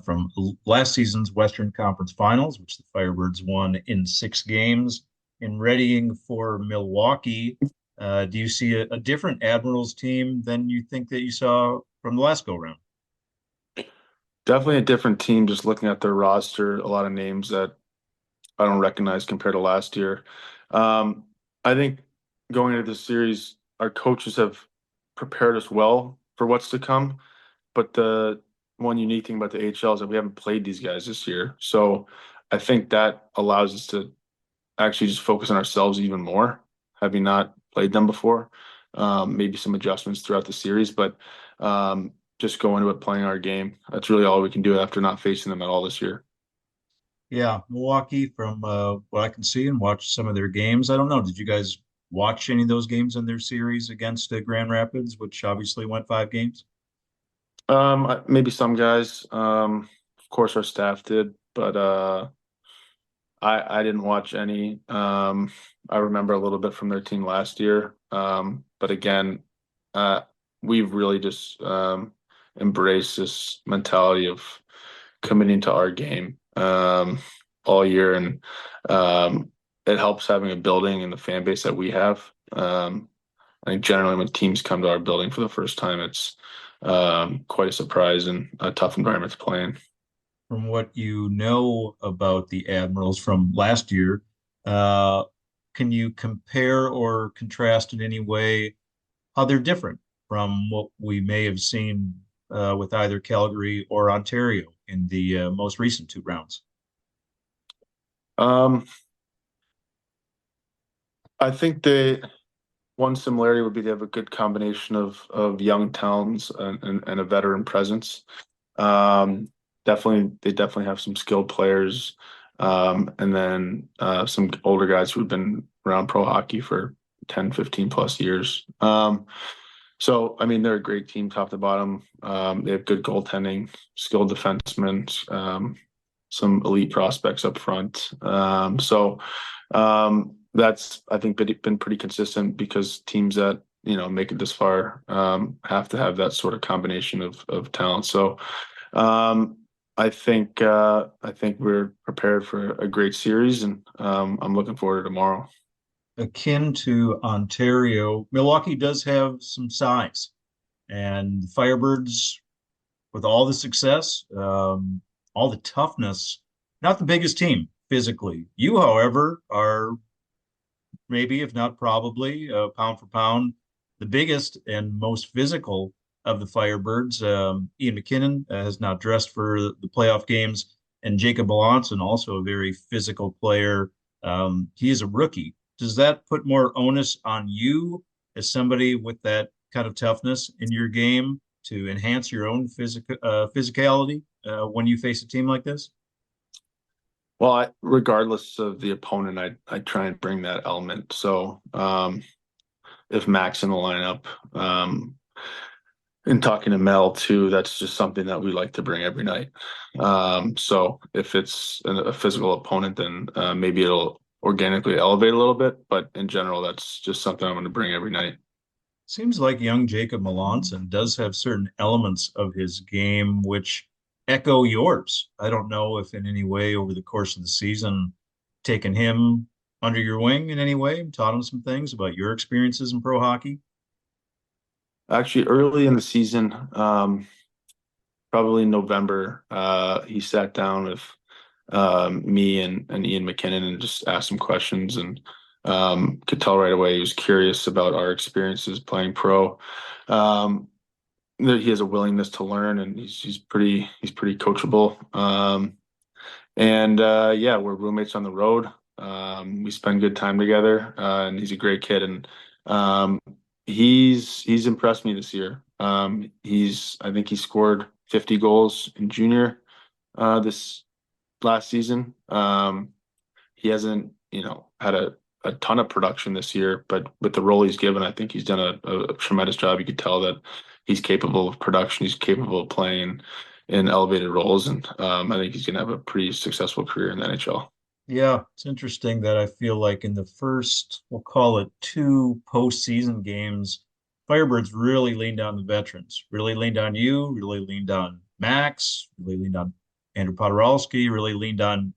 from last season's Western Conference Finals, which the Firebirds won in 6 games. In readying for Milwaukee, do you see a different Admirals team than you think that you saw from the last go round? Definitely a different team. Just looking at their roster, a lot of names that I don't recognize compared to last year. Um, I think going into this series, our coaches have prepared us well for what's to come. But the one unique thing about the AHL is that we haven't played these guys this year. So I think that allows us to actually just focus on ourselves even more, having not played them before. Maybe some adjustments throughout the series, but just go into it playing our game. That's really all we can do after not facing them at all this year. Yeah, Milwaukee, from what I can see and watch some of their games. I don't know. Did you guys watch any of those games in their series against Grand Rapids, which obviously went 5 games? Maybe some guys. Of course, our staff did, but I didn't watch any. I remember a little bit from their team last year, but again, uh, we've really just embraced this mentality of committing to our game all year, and it helps having a building and the fan base that we have. I think generally when teams come to our building for the first time, it's quite a surprise and a tough environment to play in. From what you know about the Admirals from last year, uh, can you compare or contrast in any way how they're different from what we may have seen with either Calgary or Ontario in the most recent 2 rounds? Um, I think one similarity would be they have a good combination of young talents and a veteran presence. Um, they definitely have some skilled players, and then some older guys who've been around pro hockey for 10, 15 plus years. So I mean, they're a great team top to bottom. They have good goaltending, skilled defensemen, some elite prospects up front. That's I think been pretty consistent because teams that make it this far have to have that sort of combination of talent. So um, I think we're prepared for a great series, and I'm looking forward to tomorrow. Akin to Ontario, Milwaukee does have some size, and the Firebirds, with all the success, all the toughness, not the biggest team physically. You, however, are maybe, if not probably, pound for pound, the biggest and most physical of the Firebirds. Ian McKinnon has not dressed for the playoff games, and Jacob Melanson, also a very physical player. He is a rookie. Does that put more onus on you as somebody with that kind of toughness in your game to enhance your own physicality when you face a team like this? Well, regardless of the opponent, I try and bring that element. So if Mac's in the lineup, and talking to Mel too, that's just something that we like to bring every night. So if it's a physical opponent, then maybe it'll organically elevate a little bit. But in general, that's just something I'm going to bring every night. Seems like young Jacob Melanson does have certain elements of his game which echo yours. I don't know if in any way over the course of the season, taken him under your wing in any way, taught him some things about your experiences in pro hockey. Actually, early in the season, probably in November, he sat down with me and Ian McKinnon and just asked some questions, and could tell right away he was curious about our experiences playing pro. Um, that he has a willingness to learn, and he's pretty coachable. And yeah, we're roommates on the road. We spend good time together, and he's a great kid, and um, he's impressed me this year. I think he scored 50 goals in junior this last season. He hasn't, had a ton of production this year, but with the role he's given, I think he's done a tremendous job. You could tell that he's capable of production. He's capable of playing in elevated roles, and I think he's going to have a pretty successful career in the NHL. Yeah, it's interesting that I feel like in the first, we'll call it two postseason games, Firebirds really leaned on the veterans, really leaned on you, really leaned on Max, really leaned on Andrew Podorowski, really leaned on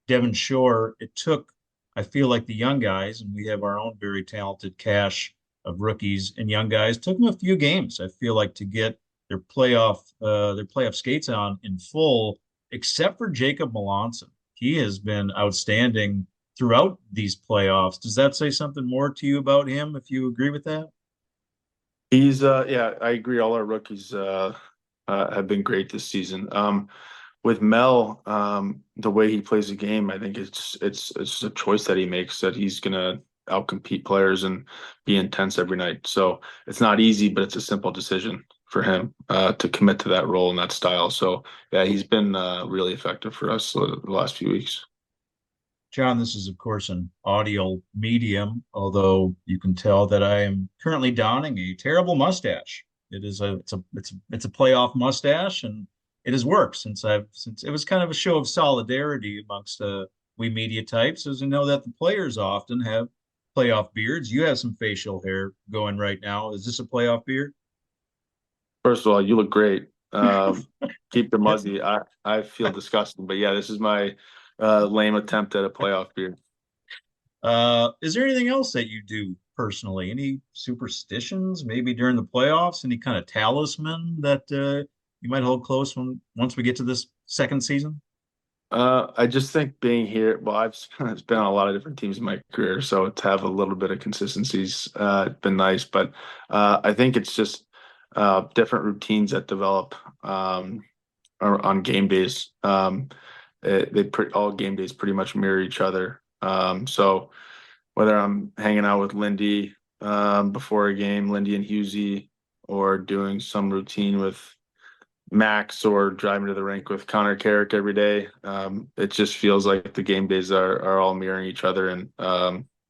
Devin Shore. It took, I feel like the young guys, and we have our own very talented cache of rookies and young guys, took them a few games, I feel like, to get their playoff skates on in full, except for Jacob Melanson. He has been outstanding throughout these playoffs. Does that say something more to you about him, if you agree with that? He's yeah, I agree. All our rookies have been great this season. With Mel, the way he plays the game, I think it's a choice that he makes that he's gonna outcompete players and be intense every night. So it's not easy, but it's a simple decision for him to commit to that role and that style. So yeah, he's been really effective for us the last few weeks. John, this is, of course, an audio medium, although you can tell that I am currently donning a terrible mustache. It's a playoff mustache, and it has worked since it was kind of a show of solidarity amongst we media types, as we know that the players often have playoff beards. You have some facial hair going right now. Is this a playoff beard? First of all, you look great. Keep the muzzy. I feel disgusting, but yeah, this is my lame attempt at a playoff beard. Is there anything else that you do personally? Any superstitions, maybe during the playoffs? Any kind of talisman that you might hold close once we get to this second season? I just think being here, well, I've been on a lot of different teams in my career, so to have a little bit of consistency's been nice. But I think it's just different routines that develop on game days. All game days pretty much mirror each other. So whether I'm hanging out with Lindy before a game, Lindy and Husey, or doing some routine with Max or driving to the rink with Connor Carrick every day. It just feels like the game days are all mirroring each other, and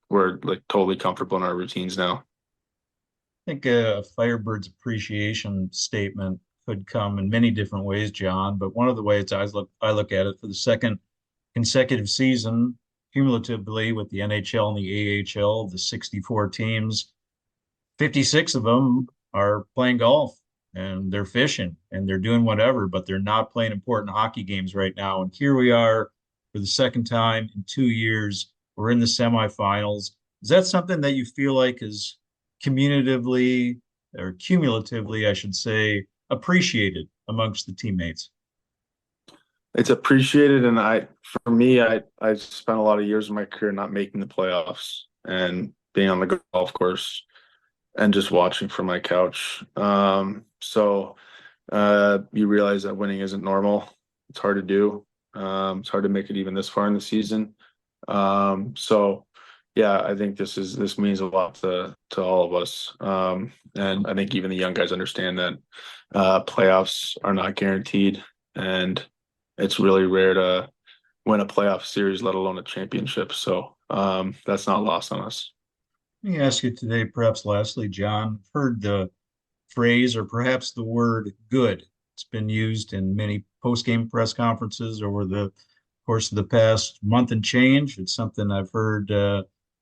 we're like totally comfortable in our routines now. I think a Firebirds appreciation statement could come in many different ways, John. But one of the ways I look at it, for the second consecutive season, cumulatively with the NHL and the AHL, the 64 teams, 56 of them are playing golf and they're fishing and they're doing whatever, but they're not playing important hockey games right now. And here we are for the second time in 2 years. We're in the semifinals. Is that something that you feel like is commutatively or cumulatively, I should say, appreciated amongst the teammates? It's appreciated, and for me, I spent a lot of years of my career not making the playoffs and being on the golf course and just watching from my couch. So you realize that winning isn't normal. It's hard to do. It's hard to make it even this far in the season. So yeah, I think this means a lot to all of us. And I think even the young guys understand that playoffs are not guaranteed, and it's really rare to win a playoff series, let alone a championship. So that's not lost on us. Let me ask you today, perhaps lastly, John, I've heard the phrase or perhaps the word good. It's been used in many post-game press conferences over the course of the past month and change. It's something I've heard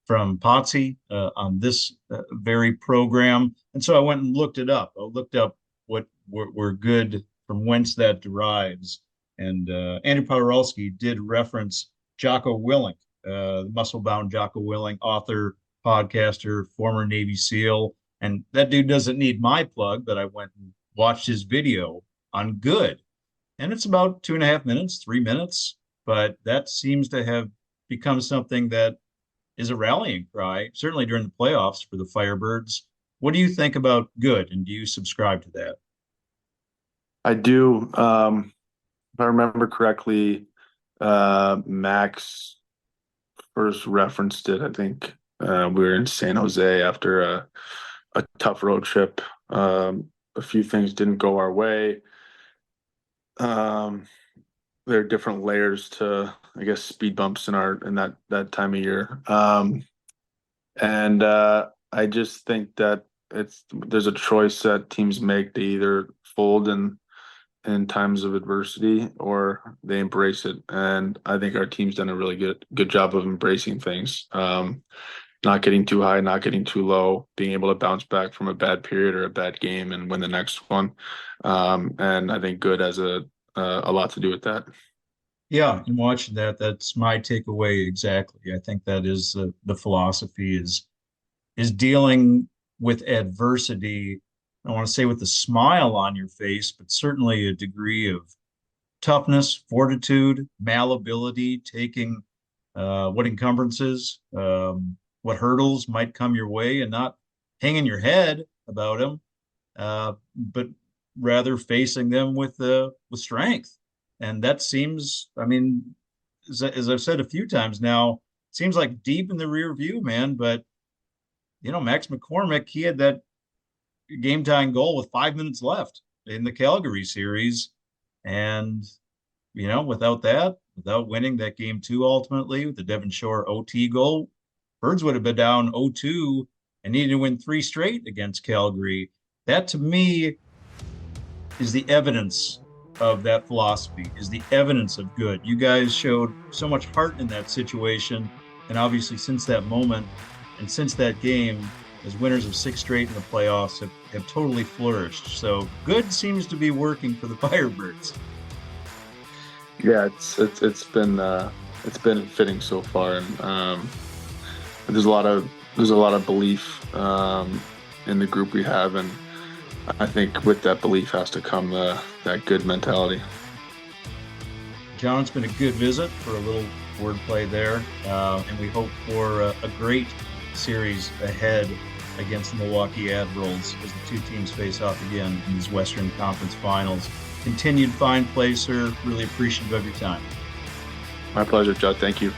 from Potsy on this very program. And so I went and looked it up. I looked up what were good, from whence that derives. And Andrew Podorowski did reference Jocko Willink, muscle-bound Jocko Willink, author, podcaster, former Navy SEAL. And that dude doesn't need my plug, but I went and watched his video on good. And it's about 2.5 minutes, 3 minutes, but that seems to have become something that is a rallying cry, certainly during the playoffs for the Firebirds. What do you think about good, and do you subscribe to that? I do. If I remember correctly, Max first referenced it. I think we were in San Jose after a tough road trip. A few things didn't go our way. There are different layers to, I guess, speed bumps in that time of year. And I just think that there's a choice that teams make to either fold and in times of adversity, or they embrace it. And I think our team's done a really good job of embracing things. Not getting too high, not getting too low, being able to bounce back from a bad period or a bad game and win the next one. And I think good has a lot to do with that. Yeah, and watching that, that's my takeaway exactly. I think that is the philosophy is dealing with adversity. I want to say with a smile on your face, but certainly a degree of toughness, fortitude, malleability, taking what encumbrances, what hurdles might come your way, and not hanging your head about them, but rather facing them with strength. And that seems, I mean, as I've said a few times now, seems like deep in the rear view, man. But Max McCormick, he had that game tying goal with 5 minutes left in the Calgary series, and without winning that game two ultimately with the Devon Shore OT goal, Birds would have been down 0-2 and needed to win 3 straight against Calgary. That to me is the evidence of that philosophy, is the evidence of good. You guys showed so much heart in that situation, and obviously since that moment and since that game, as winners of 6 straight in the playoffs, have totally flourished. So good seems to be working for the Firebirds. Yeah, it's been fitting so far, and there's a lot of belief in the group we have, and I think with that belief has to come that good mentality. John, it's been a good visit for a little wordplay there, and we hope for a great series ahead against the Milwaukee Admirals as the two teams face off again in these Western Conference Finals. Continued fine play, sir. Really appreciative of your time. My pleasure, Judd. Thank you.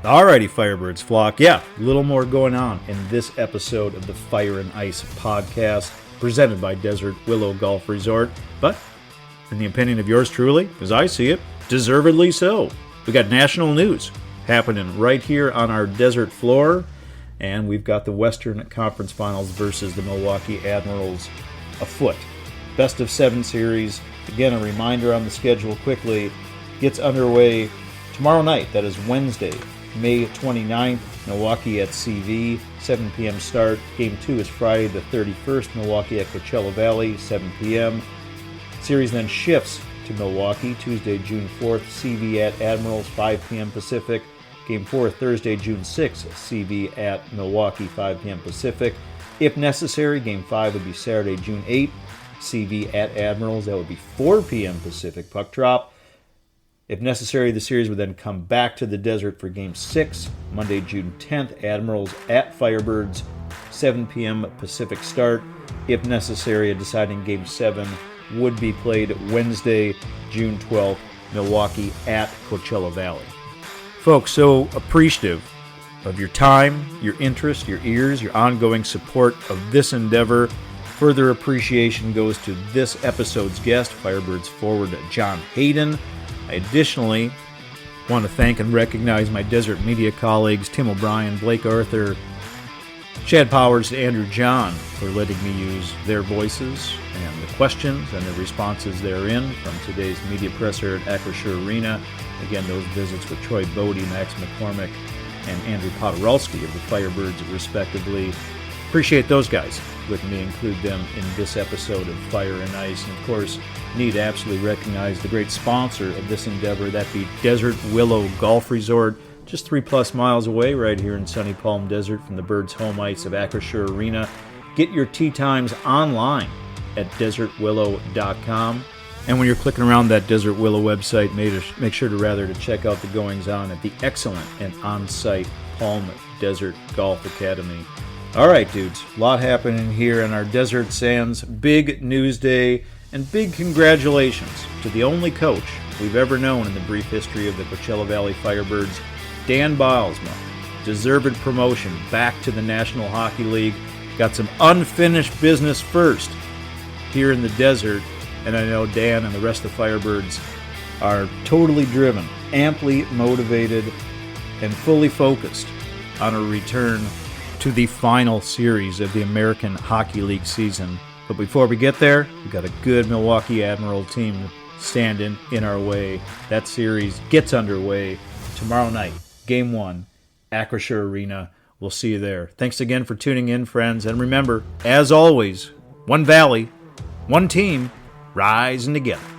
Alrighty, Firebirds flock. Yeah, a little more going on in this episode of the Fire and Ice podcast presented by Desert Willow Golf Resort. But in the opinion of yours truly, as I see it, deservedly so. We got national news happening right here on our desert floor, and we've got the Western Conference Finals versus the Milwaukee Admirals afoot. Best of 7 series. Again, a reminder on the schedule quickly. Gets underway tomorrow night. That is Wednesday, May 29th. Milwaukee at CV, 7 p.m. start. Game 2 is Friday the 31st. Milwaukee at Coachella Valley, 7 p.m. Series then shifts to Milwaukee, Tuesday, June 4th, CV at Admirals, 5 p.m. Pacific. Game 4, Thursday, June 6th, CV at Milwaukee, 5 p.m. Pacific. If necessary, Game 5 would be Saturday, June 8th, CV at Admirals. That would be 4 p.m. Pacific puck drop. If necessary, the series would then come back to the desert for Game 6, Monday, June 10th, Admirals at Firebirds, 7 p.m. Pacific start. If necessary, a deciding Game 7 would be played Wednesday, June 12th, Milwaukee at Coachella Valley. Folks, so appreciative of your time, your interest, your ears, your ongoing support of this endeavor. Further appreciation goes to this episode's guest, Firebirds forward John Hayden. I additionally want to thank and recognize my Desert Media colleagues, Tim O'Brien, Blake Arthur, Chad Powers, and Andrew John for letting me use their voices and the questions and the responses therein from today's media presser at Acrisure Arena. Again, those visits with Troy Bodie, Max McCormick, and Andrew Podorowski of the Firebirds, respectively. Appreciate those guys. With me, include them in this episode of Fire and Ice. And of course, need to absolutely recognize the great sponsor of this endeavor, that be Desert Willow Golf Resort, just 3+ miles away right here in sunny Palm Desert from the Birds' home ice of Acrisure Arena. Get your tee times online at desertwillow.com. And when you're clicking around that Desert Willow website, make sure to check out the goings-on at the excellent and on-site Palm Desert Golf Academy. All right, dudes, a lot happening here in our desert sands. Big news day, and big congratulations to the only coach we've ever known in the brief history of the Coachella Valley Firebirds, Dan Bylsma. Deserved promotion back to the National Hockey League. Got some unfinished business first here in the desert, and I know Dan and the rest of the Firebirds are totally driven, amply motivated, and fully focused on a return to the final series of the American Hockey League season. But before we get there, we've got a good Milwaukee Admiral team standing in our way. That series gets underway tomorrow night, Game 1, Acrisure Arena. We'll see you there. Thanks again for tuning in, friends. And remember, as always, one valley, one team, rising together.